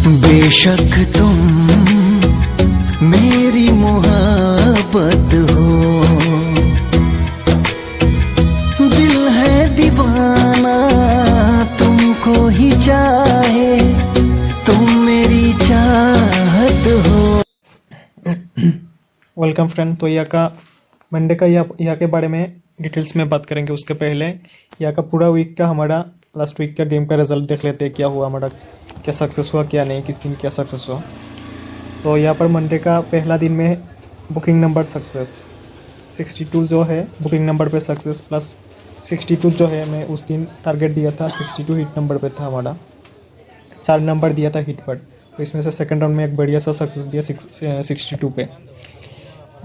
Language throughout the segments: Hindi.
बेशक तुम मेरी मोहब्बत हो, दिल है दीवाना तुमको ही चाहे, तुम मेरी चाहत हो। Welcome friend. तो यहाँ का मंडे का यहाँ के बारे में डिटेल्स में बात करेंगे। उसके पहले यहाँ का पूरा वीक का हमारा लास्ट वीक का गेम का रिजल्ट देख लेते हैं, क्या हुआ हमारा, क्या सक्सेस हुआ क्या नहीं, किस दिन क्या सक्सेस हुआ। तो यहाँ पर मंडे का पहला दिन में बुकिंग नंबर सक्सेस 62 जो है बुकिंग नंबर पे सक्सेस, प्लस 62 जो है मैं उस दिन टारगेट दिया था 62 हिट नंबर पे था हमारा, 4 नंबर दिया था हिट पर। तो इसमें से सेकंड राउंड में एक बढ़िया सा सक्सेस दिया 62 पे।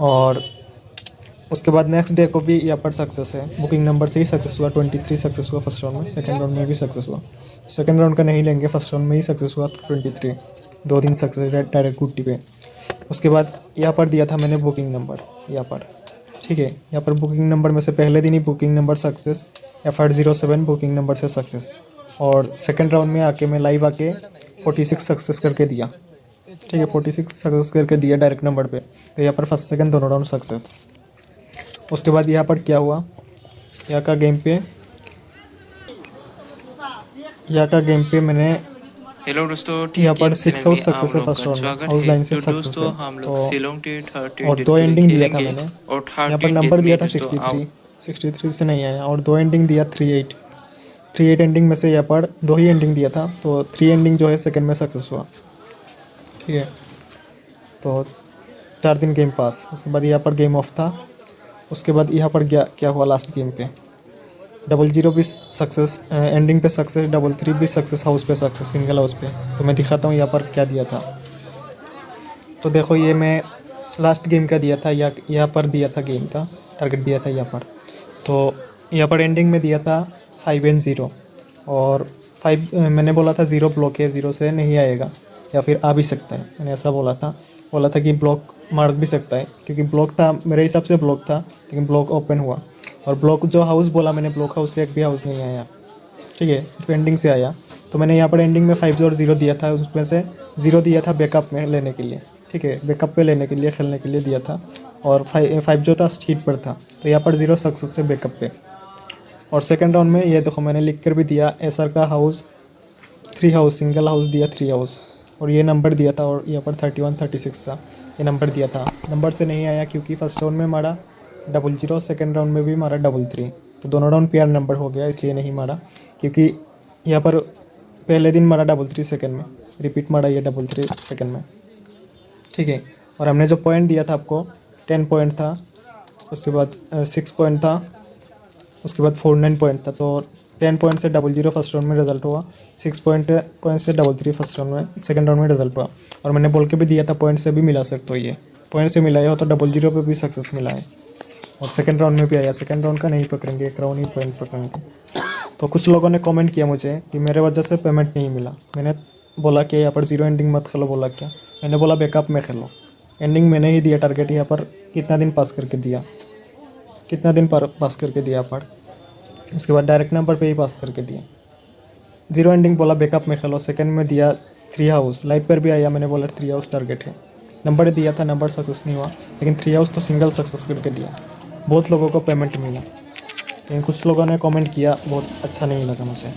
और उसके बाद नेक्स्ट डे को भी यहाँ पर सक्सेस है, बुकिंग नंबर से ही सक्सेस हुआ, 23 सक्सेस हुआ फर्स्ट राउंड में, सेकंड राउंड में भी सक्सेस हुआ। सेकंड राउंड का नहीं लेंगे, फर्स्ट राउंड में ही सक्सेस हुआ 23, 2 दिन सक्सेस डायरेक्ट गुट्टी पे। उसके बाद यहाँ पर दिया था मैंने बुकिंग नंबर यहाँ पर, ठीक है। यहाँ पर बुकिंग नंबर में से पहले दिन ही booking number success, F807 booking number से सक्सेस। और सेकेंड राउंड में आके मैं लाइव आके 46 सक्सेस करके दिया, ठीक है, 46 सक्सेस करके दिया डायरेक्ट नंबर पे। तो यहाँ पर फर्स्ट सेकंड दोनों राउंड सक्सेस। उसके बाद यहाँ पर क्या हुआ, यहाँ का गेम पे मैंने हेलो दोस्तों, यहाँ पर 6 हाउस सक्सेस है फर्स्ट राउंड में, हाउस लाइन से सक्सेस है। और 2 एंडिंग दिया था मैंने, यहाँ पर नंबर दिया था 63 से नहीं आया। और 2 एंडिंग दिया 38 एंडिंग में से यहाँ पर 2 ही एंडिंग दिया था, तो 3 एंडिंग जो है सेकंड में सक्सेस हुआ, ठीक है। तो 4 दिन गेम पास। उसके बाद यहाँ पर गेम ऑफ था। उसके बाद यहाँ पर क्या हुआ लास्ट गेम पे 00 भी सक्सेस, एंडिंग पे सक्सेस, 33 भी सक्सेस, हाउस पे सक्सेस, सिंगल हाउस पे। तो मैं दिखाता हूँ यहाँ पर क्या दिया था। तो देखो ये मैं लास्ट गेम का दिया था, यहाँ पर दिया था गेम का टारगेट दिया था यहाँ पर। तो यहाँ पर एंडिंग में दिया था 5 and 0, और 5 मैंने बोला था 0 ब्लॉक है, 0 से नहीं आएगा या फिर आ भी सकता है, मैंने ऐसा बोला था कि ब्लॉक मार भी सकता है, क्योंकि ब्लॉक था मेरे हिसाब से ब्लॉक था, लेकिन ब्लॉक ओपन हुआ। और ब्लॉक जो हाउस बोला मैंने, ब्लॉक हाउस से एक भी हाउस नहीं आया, ठीक है, तो एंडिंग से आया। तो मैंने यहाँ पर एंडिंग में 5 और 0 दिया था, उसमें से 0 दिया था बैकअप में लेने के लिए, ठीक है, बैकअप पे लेने के लिए, खेलने के लिए दिया था। और 5 जो था हीट पर था, तो यहाँ पर 0 सक्सेस से बैकअप पे। और सेकेंड राउंड में ये देखो मैंने लिख कर भी दिया, एसआर का हाउस 3 हाउस, सिंगल हाउस दिया 3 हाउस, और ये नंबर दिया था। और यहाँ पर 31 36 था ये नंबर दिया था, नंबर से नहीं आया क्योंकि फर्स्ट राउंड में मारा 00, सेकेंड राउंड में भी मारा 33, तो दोनों राउंड पेयर नंबर हो गया, इसलिए नहीं मारा। क्योंकि यहाँ पर पहले दिन मारा 33 सेकेंड में, रिपीट मारा ये 33 सेकेंड में, ठीक है। और हमने जो पॉइंट दिया था आपको 10 पॉइंट था, उसके बाद 6 पॉइंट था, उसके बाद 49 पॉइंट था। तो 10 पॉइंट से 00 फर्स्ट राउंड में रिजल्ट हुआ, 6 पॉइंट से 33 फर्स्ट राउंड में, सेकंड राउंड में रिजल्ट हुआ। और मैंने बोल के भी दिया था पॉइंट से भी मिला सकते हो, ये पॉइंट से मिलाया हो तो 00 पे भी सक्सेस मिला है। और सेकंड राउंड में भी आया, सेकंड राउंड का नहीं पकड़ेंगे, एक राउंड ही पॉइंट पकड़ेंगे। तो कुछ लोगों ने कमेंट किया मुझे कि मेरे वजह से पेमेंट नहीं मिला। मैंने बोला कि यहाँ पर 0 एंडिंग मत खेलो, बोला क्या, मैंने बोला बैकअप में खेलो। एंडिंग मैंने ही दिया टारगेट, यहाँ पर कितना दिन पास करके दिया यहाँ पर। उसके बाद डायरेक्ट नंबर पे ही पास करके दिया। 0 एंडिंग बोला बैकअप में खेलो, सेकंड में दिया 3 हाउस, लाइव पर भी आया, मैंने बोला 3 हाउस टारगेट है, नंबर दिया था, नंबर सक्सेस नहीं हुआ, लेकिन 3 हाउस तो सिंगल सक्सेस करके दिया। बहुत लोगों को पेमेंट मिला, लेकिन कुछ लोगों ने कमेंट किया, बहुत अच्छा नहीं लगा मुझे।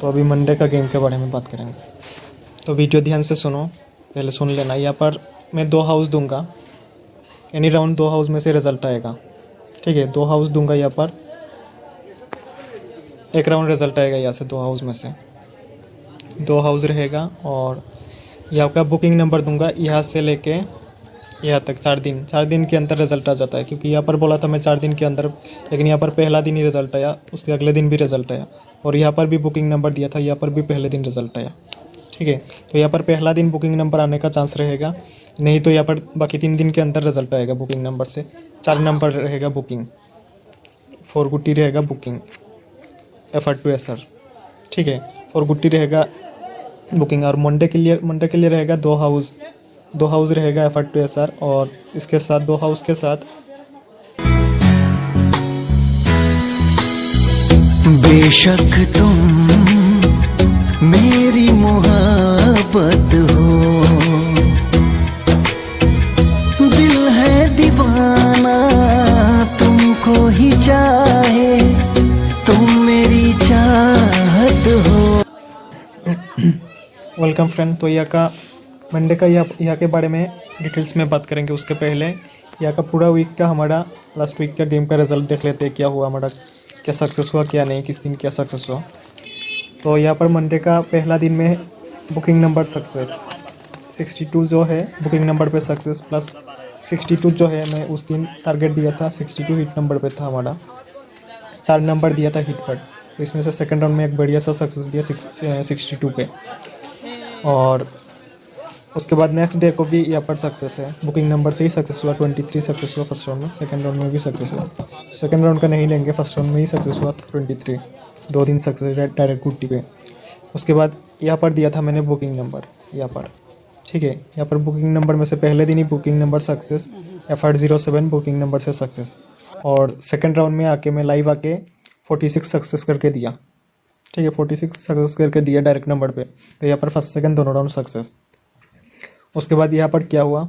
तो अभी मंडे का गेम के बारे में बात करेंगे, तो वीडियो ध्यान से सुनो, पहले सुन लेना। यहाँ पर मैं 2 हाउस दूंगा, एनी राउंड 2 हाउस में से रिजल्ट आएगा, ठीक है, 2 हाउस दूंगा यहाँ पर, एक राउंड रिजल्ट आएगा यहाँ से 2 हाउस में से, 2 हाउस रहेगा। और यहाँ का बुकिंग नंबर दूंगा, यहाँ से लेके यहाँ तक 4 दिन के अंदर रिजल्ट आ जाता है, क्योंकि यहाँ पर बोला था मैं 4 दिन के अंदर, लेकिन यहाँ पर पहला दिन ही रिजल्ट आया, उसके अगले दिन भी रिजल्ट आया। और यहाँ पर भी बुकिंग नंबर दिया था, यहाँ पर भी पहले दिन रिजल्ट आया, ठीक है। तो यहाँ पर पहला दिन बुकिंग नंबर आने का चांस रहेगा, नहीं तो यहाँ पर बाकी 3 दिन के अंदर रिजल्ट आएगा बुकिंग नंबर से। 4 नंबर रहेगा बुकिंग, 4 गुट्टी रहेगा बुकिंग F8 ठीक है, 4 गुट्टी रहेगा बुकिंग। और मंडे के लिए रहेगा 2 हाउस रहेगा F8 और इसके साथ 2 हाउस के साथ बेशक तुम मेरी मोहब्बत हो। दिल है दीवाना तुमको ही चाहे, तुम मेरी चाहत हो। Welcome friend. तो यहाँ का मंडे का यहाँ के बारे में डिटेल्स में बात करेंगे। उसके पहले यहाँ का पूरा वीक का हमारा लास्ट वीक का गेम का रिजल्ट देख लेते हैं, क्या हुआ हमारा, क्या सक्सेस हुआ क्या नहीं, किस दिन क्या सक्सेस हुआ। तो यहाँ पर मंडे का पहला दिन में बुकिंग नंबर सक्सेस 62 जो है बुकिंग नंबर पे सक्सेस, प्लस 62 जो है मैं उस दिन टारगेट दिया था 62 हिट नंबर पे था हमारा, 4 नंबर दिया था हिट पर। तो इसमें से सेकंड राउंड में एक बढ़िया सा सक्सेस दिया 62 पे। और उसके बाद नेक्स्ट डे को भी यहाँ पर सक्सेस है, बुकिंग नंबर से ही सक्सेस हुआ, 23 सक्सेस हुआ फर्स्ट राउंड में, सेकंड राउंड में भी सक्सेस हुआ। सेकंड राउंड का नहीं लेंगे, फर्स्ट राउंड में ही सक्सेस हुआ 23, 2 दिन सक्सेस डायरेक्ट गुट्टी पे। उसके बाद यहाँ पर दिया था मैंने बुकिंग नंबर यहाँ पर, ठीक है। यहाँ पर बुकिंग नंबर में से पहले दिन ही booking number success, F807 booking number से सक्सेस। और सेकंड राउंड में आके मैं लाइव आके 46 सक्सेस करके दिया, ठीक है, 46 सक्सेस करके दिया डायरेक्ट नंबर पे। तो यहाँ पर फर्स्ट सेकंड दोनों राउंड सक्सेस। उसके बाद यहाँ पर क्या हुआ,